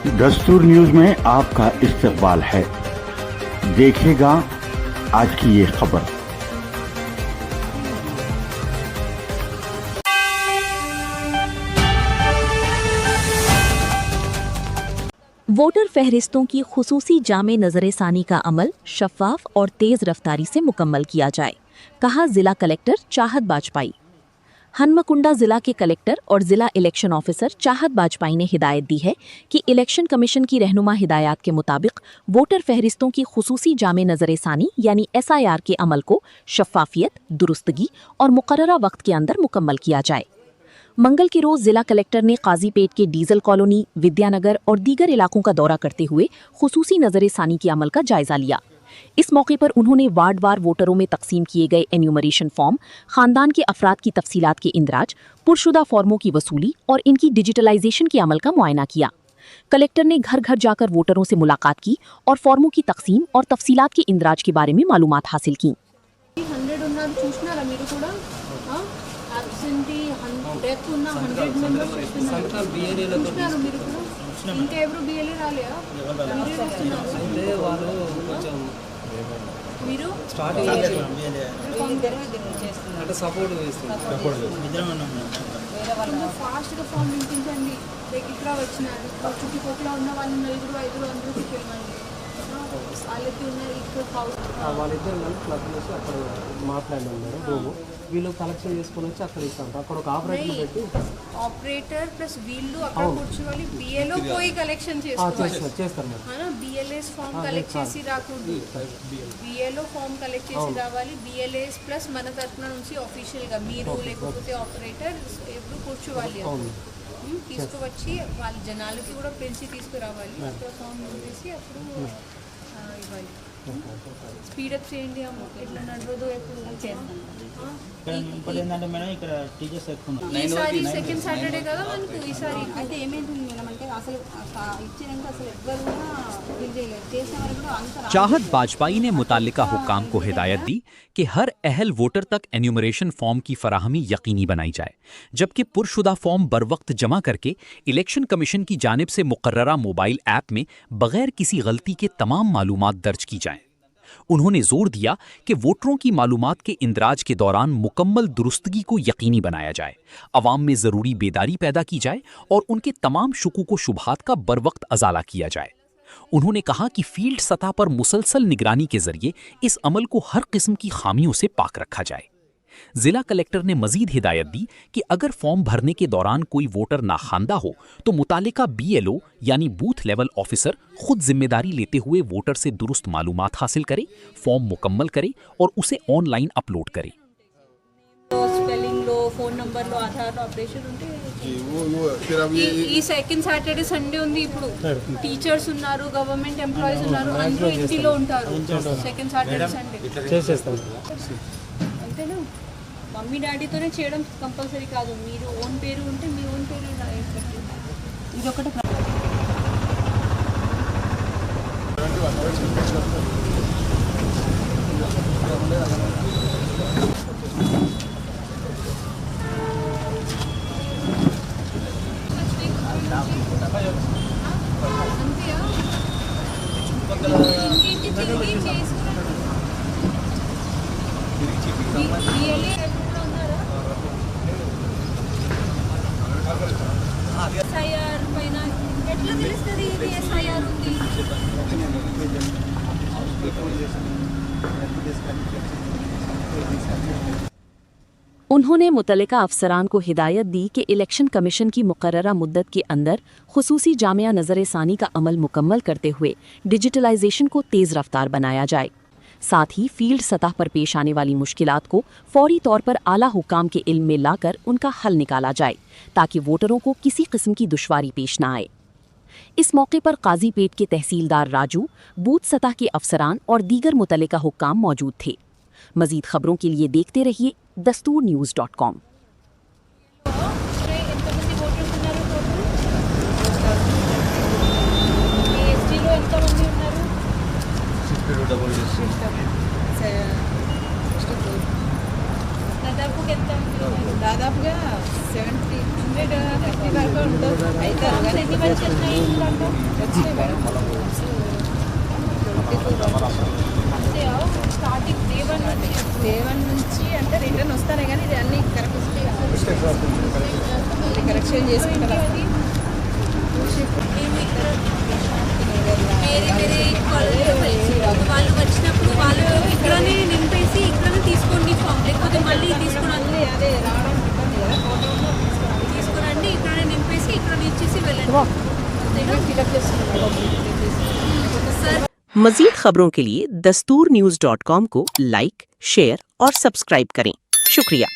दस्तूर न्यूज में आपका इस्तकबाल है। देखिएगा आज की ये खबर। वोटर फहरिस्तों की खुसूसी जामे नजरसानी का अमल शफाफ और तेज रफ्तारी से मुकम्मल किया जाए, कहा जिला कलेक्टर चाहत बाजपाई। हनमकुंडा जिला के कलेक्टर और जिला इलेक्शन ऑफिसर चाहत बाजपाई ने हिदायत दी है कि इलेक्शन कमीशन की रहनुमा हिदायत के मुताबिक वोटर फहरिस्तों की खुसूसी जामे नजरसानी यानी SIR के अमल को शफाफियत, दुरुस्तगी और मुकर्ररा वक्त के अंदर मुकम्मल किया जाए। मंगल के रोज जिला कलेक्टर ने काजीपेट के डीजल कॉलोनी, विद्यानगर और दीगर इलाकों का दौरा करते हुए खुसूसी नजरसानी के अमल का जायजा लिया। इस मौके पर उन्होंने वार्डवार वोटरों में तकसीम किए गए एन्यूमरेशन फॉर्म, खानदान के अफराद की तफसीलात के इंदराज, पुरशुदा फॉर्मों की वसूली और इनकी डिजिटलाइजेशन के अमल का मुआयना किया। कलेक्टर ने घर घर जाकर वोटरों से मुलाकात की और फॉर्मों की तकसीम और तफसीलात के इंदराज के बारे में मालूमात हासिल की। ఫాస్ట్గా ఫామ్ నింపించండి. ఇక్కడ వచ్చినారు చుట్టుపక్కల ఉన్న వాళ్ళు నలుగురు ఐదుగురు అందరూ తీసుకెళ్ళండి. వాళ్ళకి ఉన్న వాళ్ళిద్దరు కలిసి క్లబ్ చేసి అక్కడ మాట్లాడినాం మేడం. రూము వీళ్ళు కలెక్షన్ చేసుకొని వచ్చి అక్కడ ఇస్తాం. అక్కడ ఒక ఆపరేటర్ పెట్టి ఆపరేటర్ ప్లస్ వీళ్ళు అక్కడ కూర్చోవాలి. బిఏలో పోయి కలెక్షన్ చేస్తారు మేడం. బిఎల్ఏస్ ఫామ్ కలెక్ట్ చేసి రాకూడదు. బిఏలో ఫామ్ కలెక్ట్ చేసి రావాలి. బిఎల్ఏస్ ప్లస్ మన తరఫున నుంచి ఆఫీషియల్గా మీరు లేకపోతే ఆపరేటర్ ఎప్పుడు కూర్చోవాలి. తీసుకువచ్చి వాళ్ళ జనాలకి కూడా పెంచి తీసుకురావాలి. అక్కడ ఫామ్ నింపేసి అప్పుడు ఇవ్వాలి. స్పీడప్ చేయండి. ఎట్లా నడవదు ఎప్పుడు చేస్తాం. ఈసారి సెకండ్ సాటర్డే కదా మనకు. ఈసారి అయితే ఏమైంది మేడం అంటే అసలు ఇచ్చినాక అసలు ఎవ్వరు ఫిల్ చేయలేదు. చేసిన వాళ్ళు కూడా అంత चाहत बाजपाई ने मुताल्लिका हुक्काम को हिदायत दी कि हर अहल वोटर तक एन्यूमरेशन फॉर्म की फराहमी यकीनी बनाई जाए, जबकि पुरशुदा फॉर्म बर वक्त जमा करके इलेक्शन कमीशन की जानिब से मुकर्ररा मोबाइल ऐप में बगैर किसी गलती के तमाम मालूमात दर्ज की जाएं। उन्होंने जोर दिया कि वोटरों की मालूमात के इंदराज के दौरान मुकम्मल दुरुस्तगी को यकीनी बनाया जाए, अवाम में ज़रूरी बेदारी पैदा की जाए और उनके तमाम शुकूक व शुबहात का बर वक्त अजाला किया जाए। उन्होंने कहा कि फील्ड सतह पर मुसलसल निगरानी के जरिए इस अमल को हर किस्म की खामियों से पाक रखा जाए। जिला कलेक्टर ने मजीद हिदायत दी कि अगर फॉर्म भरने के दौरान कोई वोटर नाखानदा हो तो मुतालिका BLO यानी बूथ लेवल ऑफिसर खुद जिम्मेदारी लेते हुए वोटर से दुरुस्त मालूमात हासिल करे, फॉर्म मुकम्मल करे और उसे ऑनलाइन अपलोड करे। స్పెల్లింగ్ లో, ఫోన్ నంబర్ లో, ఆధార్ ఆపరేషన్ ఉంటే ఈ సెకండ్ సాటర్డే సండే ఉంది. ఇప్పుడు టీచర్స్ ఉన్నారు, గవర్నమెంట్ ఎంప్లాయీస్ ఉన్నారు, అందరూ ఇంటిలో ఉంటారు. సెకండ్ సాటర్డే సండే చేసేస్తాం. అంతేనా? మమ్మీ డాడీతోనే చేయడం కంపల్సరీ కాదు. మీరు ఓన్ పేరు ఉంటే మీ ఓన్ పేరు ఇది ఒకటి. SIR పైన ఎట్లా తెలుస్తుంది ఇది SIR ఉంది? उन्होंने मुतल्लिका अफसरान को हिदायत दी कि इलेक्शन कमीशन की मुकर्ररा मुद्दत के अंदर खुसूसी जामिया नजरसानी का अमल मुकम्मल करते हुए डिजिटलाइजेशन को तेज़ रफ्तार बनाया जाए। साथ ही फील्ड सतह पर पेश आने वाली मुश्किलात को फौरी तौर पर आला हुकाम के इल्म में लाकर उनका हल निकाला जाए ताकि वोटरों को किसी किस्म की दुश्वारी पेश न आए। इस मौके पर काजीपेट के तहसीलदार राजू, बूथ सतह के अफसरान और दीगर मुतल्लिका हुक्काम मौजूद थे। मजीद खबरों के लिए देखते रहिए दस्तूरन्यूज़.com। దాదాపుగా 70 150 వరకు ఉంటుంది. అయితే ఎన్ని మంత్స్ వచ్చినాయి ఇంట్లో? వచ్చినాయి మేడం. స్టార్టింగ్ డే వన్ నుంచి అంటే రిటర్న్ వస్తానే కానీ ఇది అన్ని కరెక్ట్ కరెక్షన్ చేసుకుంటారు. వాళ్ళు వచ్చినప్పుడు వాళ్ళు ఇక్కడనే నింపేసి ఇక్కడనే తీసుకోండి ఫామ్, లేకపోతే మళ్ళీ తీసుకురండి, అదే రావడం ఇబ్బంది కదా, తీసుకురండి ఇక్కడనే నింపేసి ఇక్కడ ఇచ్చేసి వెళ్ళండి. ఫిల్అప్ చేస్తున్నాం. मज़ीद खबरों के लिए दस्तूरन्यूज़.com को लाइक, शेयर और सब्सक्राइब करें। शुक्रिया।